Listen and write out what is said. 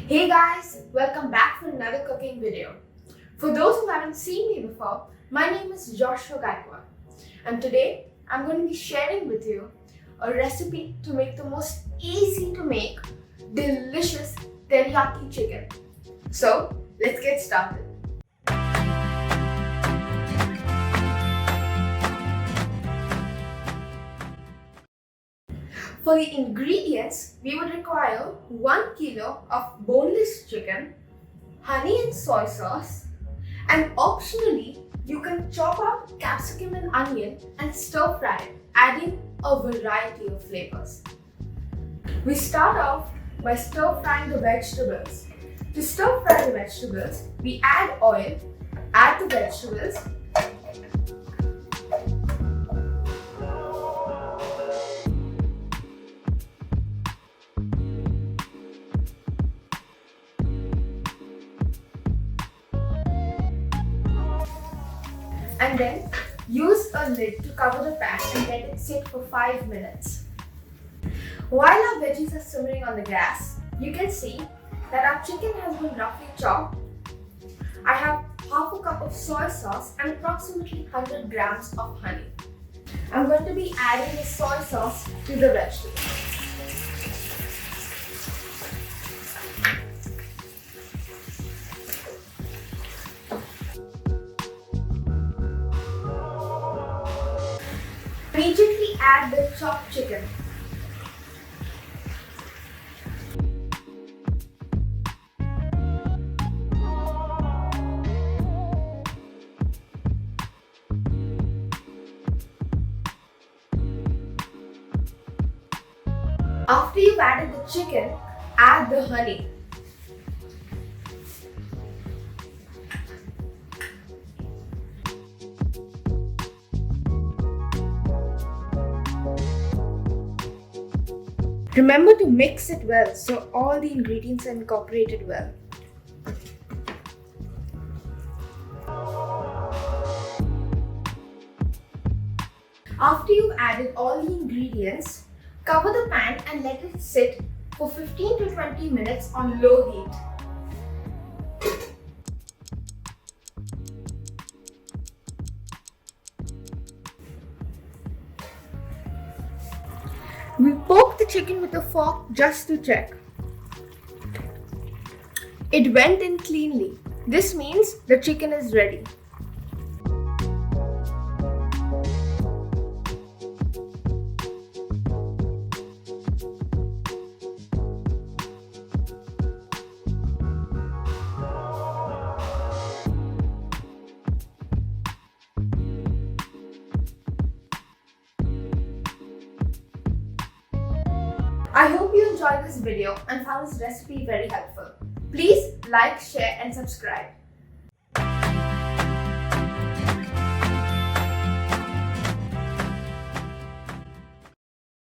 Hey guys, welcome back for another cooking video. For those who haven't seen me before, my name is Joshua Gaikwad, and today I'm going to be sharing with you a recipe to make the most easy to make, delicious teriyaki chicken. So let's get started. For the ingredients, we would require 1 kilo of boneless chicken, honey and soy sauce, and optionally, you can chop up capsicum and onion and stir fry it, adding a variety of flavors. We start off by stir frying the vegetables. To stir fry the vegetables, we add oil, add the vegetables, and then use a lid to cover the pan and let it sit for 5 minutes. While our veggies are simmering on the gas, you can see that our chicken has been roughly chopped. I have half a cup of soy sauce and approximately 100 grams of honey. I'm going to be adding the soy sauce to the vegetables. Immediately add the chopped chicken. After you've added the chicken, add the honey. Remember to mix it well so all the ingredients are incorporated well. After you've added all the ingredients, cover the pan and let it sit for 15 to 20 minutes on low heat. We poke the chicken with a fork just to check. It went in cleanly. This means the chicken is ready. I hope you enjoyed this video and found this recipe very helpful. Please like, share and subscribe.